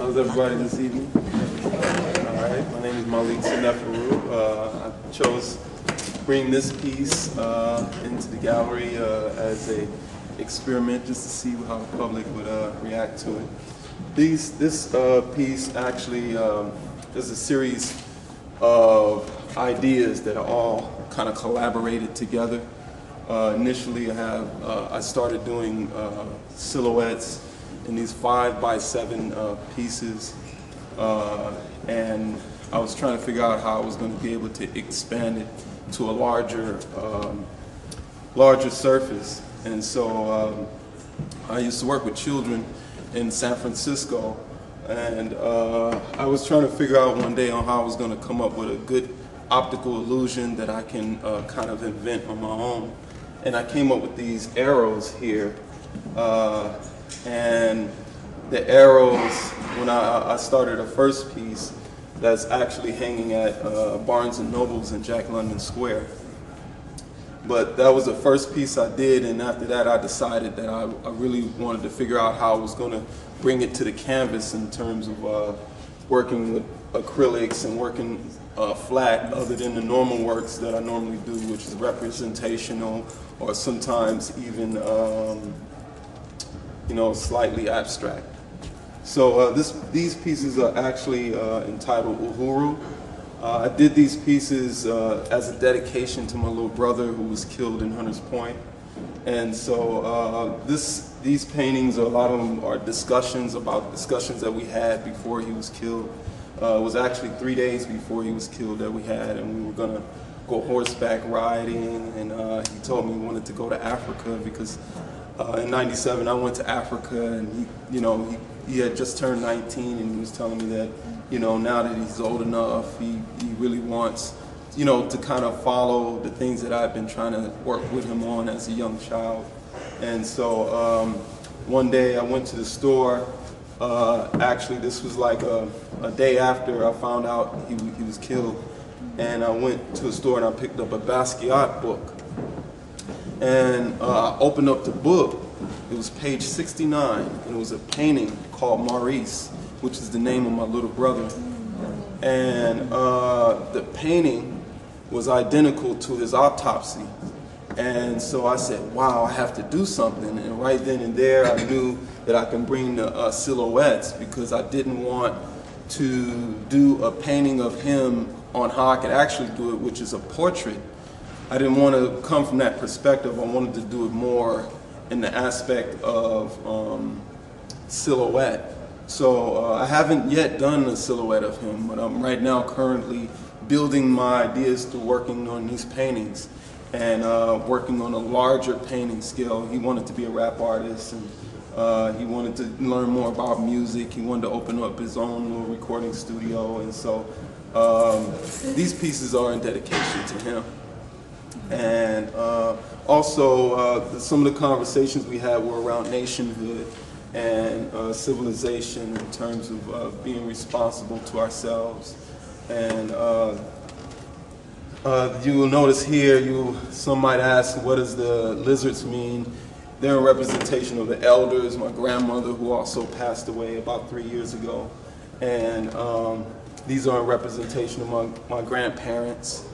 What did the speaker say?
How's everybody this evening? All right, my name is Malik Seneferu. I chose to bring this piece into the gallery as an experiment just to see how the public would react to it. This piece actually is a series of ideas that are all kind of collaborated together. Initially, I started doing silhouettes in these 5x7 pieces, and I was trying to figure out how I was going to be able to expand it to a larger surface. And so I used to work with children in San Francisco, and I was trying to figure out one day on how I was going to come up with a good optical illusion that I can kind of invent on my own. And I came up with these arrows here. And the arrows, when I started a first piece that's actually hanging at Barnes & Noble's in Jack London Square. But that was the first piece I did, and after that I decided that I really wanted to figure out how I was going to bring it to the canvas in terms of working with acrylics and working flat, other than the normal works that I normally do, which is representational or sometimes even slightly abstract. So these pieces are actually entitled Uhuru. I did these pieces as a dedication to my little brother who was killed in Hunters Point. And so these paintings, a lot of them are discussions that we had before he was killed. It was actually 3 days before he was killed that we had, and we were gonna go horseback riding, and he told me he wanted to go to Africa because in '97 I went to Africa, and he had just turned 19, and he was telling me that now that he's old enough, he really wants to kind of follow the things that I've been trying to work with him on as a young child. And so one day I went to the store. Actually, this was like a day after I found out he was killed, and I went to a store and I picked up a Basquiat book. And I opened up the book. It was page 69, and it was a painting called Maurice, which is the name of my little brother. And the painting was identical to his autopsy. And so I said, wow, I have to do something. And right then and there, I knew that I can bring the silhouettes, because I didn't want to do a painting of him on how I could actually do it, which is a portrait. I didn't want to come from that perspective. I wanted to do it more in the aspect of silhouette. So I haven't yet done a silhouette of him, but I'm right now currently building my ideas through working on these paintings and working on a larger painting scale. He wanted to be a rap artist, and he wanted to learn more about music. He wanted to open up his own little recording studio, and so these pieces are in dedication to him. And also some of the conversations we had were around nationhood and civilization in terms of being responsible to ourselves. And you will notice here, some might ask, what does the lizards mean? They're a representation of the elders, my grandmother, who also passed away about 3 years ago. And these are a representation of my grandparents.